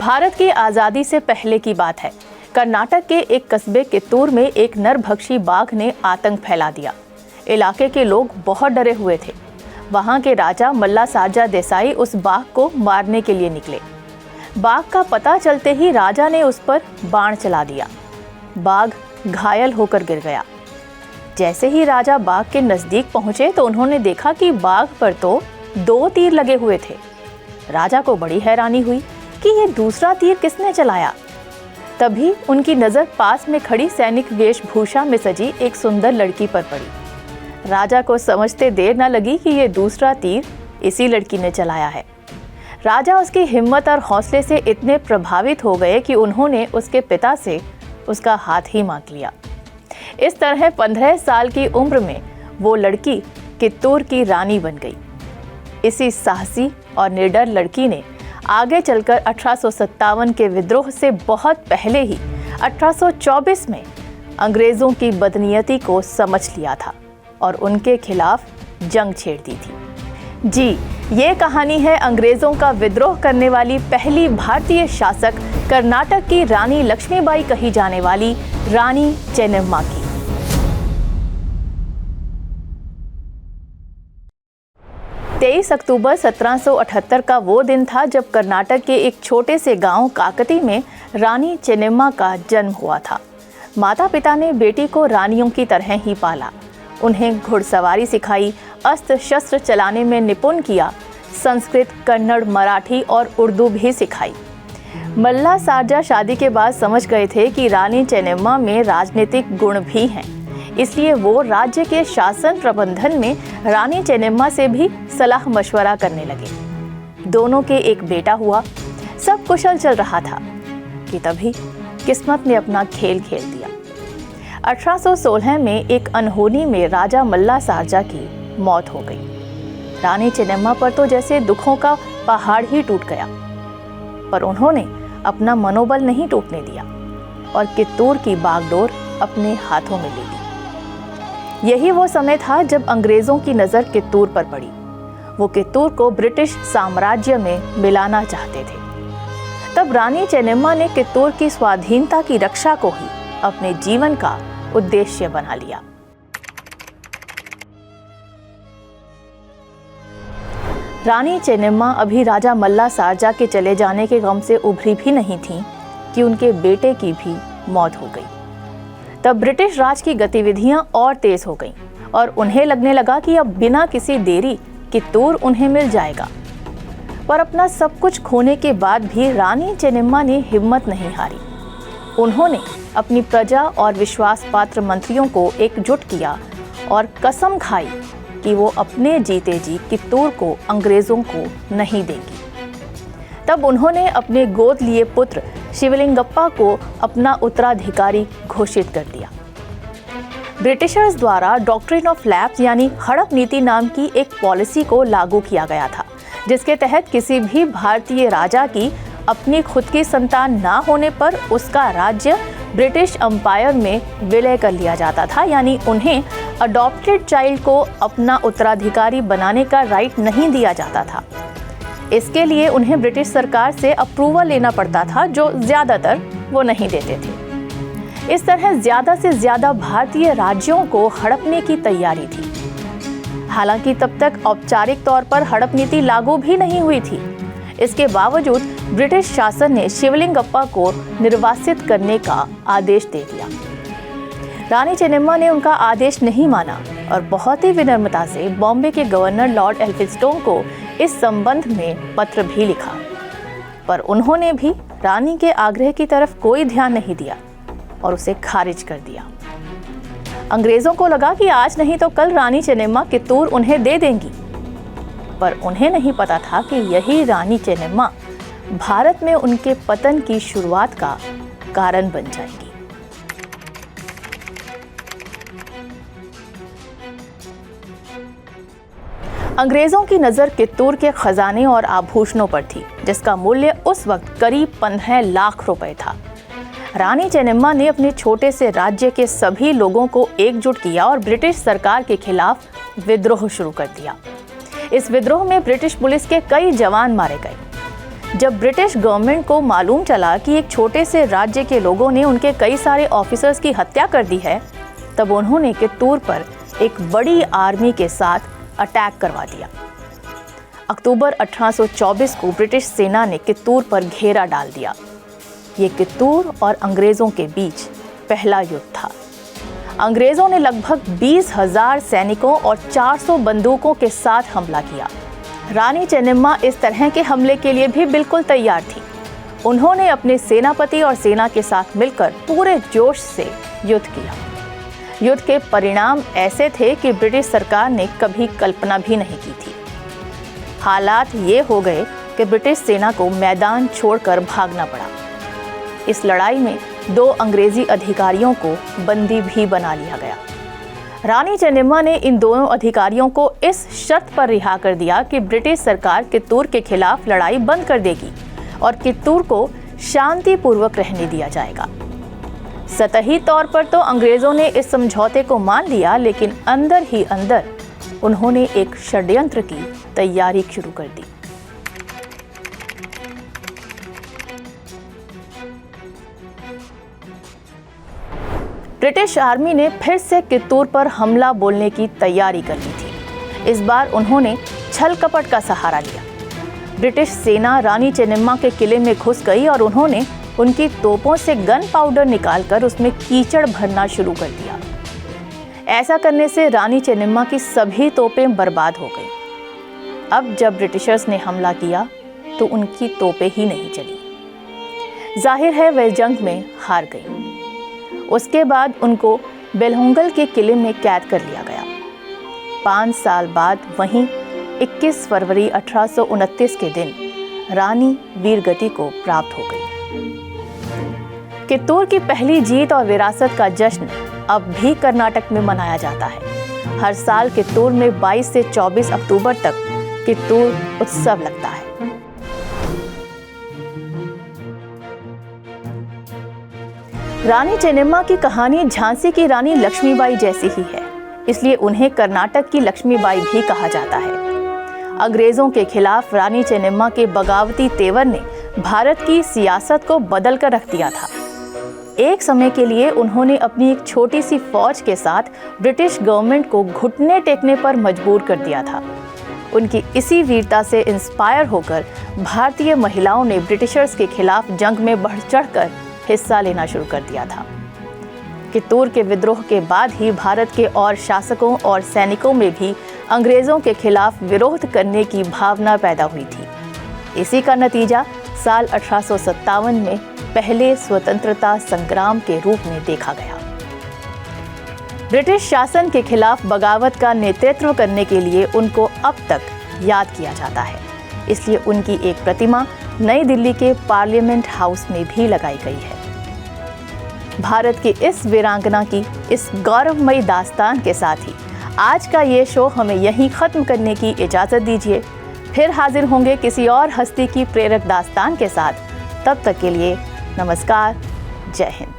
भारत की आज़ादी से पहले की बात है। कर्नाटक के एक कस्बे कित्तूर में एक नरभक्षी बाघ ने आतंक फैला दिया। इलाके के लोग बहुत डरे हुए थे। वहां के राजा मल्लासार्जा देसाई उस बाघ को मारने के लिए निकले। बाघ का पता चलते ही राजा ने उस पर बाण चला दिया। बाघ घायल होकर गिर गया। जैसे ही राजा बाघ के नजदीक पहुंचे तो उन्होंने देखा कि बाघ पर तो 2 तीर लगे हुए थे। राजा को बड़ी हैरानी हुई कि ये दूसरा तीर किसने चलाया। तभी उनकी नजर पास में खड़ी सैनिक वेशभूषा में सजी एक सुंदर लड़की पर पड़ी। राजा को समझते देर न लगी कि ये दूसरा तीर इसी लड़की ने चलाया है। राजा उसकी हिम्मत और हौसले से इतने प्रभावित हो गए कि उन्होंने उसके पिता से उसका हाथ ही मांग लिया। इस तरह 15 साल की उम्र में वो लड़की कित्तूर की रानी बन गई। इसी साहसी और निडर लड़की ने आगे चलकर 1857 के विद्रोह से बहुत पहले ही 1824 में अंग्रेजों की बदनीयती को समझ लिया था और उनके खिलाफ जंग छेड़ दी थी। जी, ये कहानी है अंग्रेजों का विद्रोह करने वाली पहली भारतीय शासक कर्नाटक की रानी लक्ष्मीबाई कही जाने वाली रानी चेन्नम्मा की। 23 अक्टूबर 1778 का वो दिन था जब कर्नाटक के एक छोटे से गांव काकती में रानी चेन्नम्मा का जन्म हुआ था। माता पिता ने बेटी को रानियों की तरह ही पाला। उन्हें घुड़सवारी सिखाई, अस्त्र शस्त्र चलाने में निपुण किया, संस्कृत, कन्नड़, मराठी और उर्दू भी सिखाई। मल्लासार्जा शादी के बाद समझ गए थे कि रानी चेन्नम्मा में राजनीतिक गुण भी हैं, इसलिए वो राज्य के शासन प्रबंधन में रानी चेन्नम्मा से भी सलाह मशवरा करने लगे। दोनों के एक बेटा हुआ। सब कुशल चल रहा था कि तभी किस्मत ने अपना खेल खेल दिया। 1816 में एक अनहोनी में राजा मल्लासार्जा की मौत हो गई। रानी चेन्नम्मा पर तो जैसे दुखों का पहाड़ ही टूट गया, पर उन्होंने अपना मनोबल नहीं टूटने दिया और कित्तूर की बागडोर अपने हाथों में ले ली। यही वो समय था जब अंग्रेजों की नज़र कित्तूर पर पड़ी। वो कित्तूर को ब्रिटिश साम्राज्य में मिलाना चाहते थे। तब रानी चेन्नम्मा ने कित्तूर की स्वाधीनता की रक्षा को ही अपने जीवन का उद्देश्य बना लिया। रानी चेन्नम्मा अभी राजा मल्लासार्जा के चले जाने के गम से उभरी भी नहीं थी कि उनके बेटे की भी मौत हो गई। तब ब्रिटिश राज की गतिविधियां और तेज हो गईं और उन्हें लगने लगा कि अब बिना किसी देरी कित्तूर उन्हें मिल जाएगा। पर अपना सब कुछ खोने के बाद भी रानी चेन्नम्मा ने हिम्मत नहीं हारी। उन्होंने अपनी प्रजा और विश्वास पात्र मंत्रियों को एकजुट किया और कसम खाई कि वो अपने जीते जी कित्तूर को अंग्रेजों को नहीं देंगी। तब उन्होंने अपने गोद लिए पुत्र शिवलिंगप्पा को अपना उत्तराधिकारी घोषित कर दिया। ब्रिटिशर्स द्वारा डॉक्ट्रिन ऑफ लैप्स यानी हड़प नीति नाम की एक पॉलिसी को लागू किया गया था, जिसके तहत किसी भी भारतीय राजा की अपनी खुद की संतान ना होने पर उसका राज्य ब्रिटिश एम्पायर में विलय कर लिया जाता था। यानी उन्हें अडॉप्टेड चाइल्ड को अपना उत्तराधिकारी बनाने का राइट नहीं दिया जाता था। इसके लिए उन्हें ब्रिटिश सरकार से अप्रूवल लेना पड़ता था, जो ज़्यादातर वो नहीं देते थे। इस तरह ज़्यादा से ज़्यादा भारतीय राज्यों को हड़पने की तैयारी थी। हालांकि तब तक औपचारिक तौर पर हड़प नीति लागू भी नहीं हुई थी। इसके बावजूद ब्रिटिश शासन ने शिवलिंगप्पा को निर्वासित करने का आदेश दे दिया। रानी चेन्नम्मा ने उनका आदेश नहीं माना और बहुत ही विनम्रता से बॉम्बे के गवर्नर लॉर्ड एल्फिंस्टन को इस संबंध में पत्र भी लिखा, पर उन्होंने भी रानी के आग्रह की तरफ कोई ध्यान नहीं दिया और उसे खारिज कर दिया। अंग्रेजों को लगा कि आज नहीं तो कल रानी चेन्नम्मा कित्तूर उन्हें दे देंगी, पर उन्हें नहीं पता था कि यही रानी चेन्नम्मा भारत में उनके पतन की शुरुआत का कारण बन जाएगी। अंग्रेजों की नज़र कित्तूर के खजाने और आभूषणों पर थी, जिसका मूल्य उस वक्त करीब 15 लाख रुपए था। रानी चेन्नम्मा ने अपने छोटे से राज्य के सभी लोगों को एकजुट किया और ब्रिटिश सरकार के खिलाफ विद्रोह शुरू कर दिया। इस विद्रोह में ब्रिटिश पुलिस के कई जवान मारे गए। जब ब्रिटिश गवर्नमेंट को मालूम चला कि एक छोटे से राज्य के लोगों ने उनके कई सारे ऑफिसर्स की हत्या कर दी है, तब उन्होंने कित्तूर पर एक बड़ी आर्मी के साथ अटैक करवा दिया। अक्टूबर 1824 को ब्रिटिश सेना ने कित्तूर पर घेरा डाल दिया। ये कित्तूर और अंग्रेज़ों के बीच पहला युद्ध था। अंग्रेज़ों ने लगभग 20,000 सैनिकों और 400 बंदूकों के साथ हमला किया। रानी चेन्नम्मा इस तरह के हमले के लिए भी बिल्कुल तैयार थी। उन्होंने अपने सेनापति और सेना के साथ मिलकर पूरे जोश से युद्ध किया। युद्ध के परिणाम ऐसे थे कि ब्रिटिश सरकार ने कभी कल्पना भी नहीं की थी। हालात ये हो गए कि ब्रिटिश सेना को मैदान छोड़कर भागना पड़ा। इस लड़ाई में 2 अंग्रेजी अधिकारियों को बंदी भी बना लिया गया। रानी चेन्नम्मा ने इन दोनों अधिकारियों को इस शर्त पर रिहा कर दिया कि ब्रिटिश सरकार कित्तूर के खिलाफ लड़ाई बंद कर देगी और कित्तूर को शांतिपूर्वक रहने दिया जाएगा। सतही तौर पर तो अंग्रेजों ने इस समझौते को मान लिया, लेकिन अंदर ही अंदर उन्होंने एक षड्यंत्र की तैयारी शुरू कर दी। ब्रिटिश आर्मी ने फिर से कित्तूर पर हमला बोलने की तैयारी कर ली थी। इस बार उन्होंने छल कपट का सहारा लिया। ब्रिटिश सेना रानी चेन्नम्मा के किले में घुस गई और उन्होंने उनकी तोपों से गन पाउडर निकालकर उसमें कीचड़ भरना शुरू कर दिया। ऐसा करने से रानी चेन्नम्मा की सभी तोपें बर्बाद हो गईं। अब जब ब्रिटिशर्स ने हमला किया तो उनकी तोपें ही नहीं चली। जाहिर है वह जंग में हार गई। उसके बाद उनको बेलहोंगल के किले में कैद कर लिया गया। 5 साल बाद वहीं 21 फरवरी 1829 के दिन रानी वीरगति को प्राप्त हो गई। कित्तूर की पहली जीत और विरासत का जश्न अब भी कर्नाटक में मनाया जाता है। हर साल कित्तूर में 22 से 24 अक्टूबर तक कित्तूर उत्सव लगता है। रानी चेन्नम्मा की कहानी झांसी की रानी लक्ष्मीबाई जैसी ही है, इसलिए उन्हें कर्नाटक की लक्ष्मीबाई भी कहा जाता है। अंग्रेजों के खिलाफ रानी चेन्नम्मा के बगावती तेवर ने भारत की सियासत को बदल कर रख दिया था। एक समय के लिए उन्होंने अपनी एक छोटी सी फौज के साथ ब्रिटिश गवर्नमेंट को घुटने टेकने पर मजबूर कर दिया था। उनकी इसी वीरता से इंस्पायर होकर भारतीय महिलाओं ने ब्रिटिशर्स के खिलाफ जंग में बढ़ चढ़कर हिस्सा लेना शुरू कर दिया था। कित्तूर के विद्रोह के बाद ही भारत के और शासकों और सैनिकों में भी अंग्रेजों के खिलाफ विरोध करने की भावना पैदा हुई थी। इसी का नतीजा साल 1857 में पहले स्वतंत्रता संग्राम के रूप में देखा गया। ब्रिटिश शासन के खिलाफ बगावत का नेतृत्व करने के लिए उनको अब तक याद किया जाता है, इसलिए उनकी एक प्रतिमा नई दिल्ली के पार्लियामेंट हाउस में भी लगाई गई है। भारत की इस वीरांगना की इस गौरवमयी दास्तान के साथ ही आज का ये शो हमें यहीं ख़त्म करने की इजाज़त दीजिए। फिर हाजिर होंगे किसी और हस्ती की प्रेरक दास्तान के साथ। तब तक के लिए नमस्कार, जय हिंद।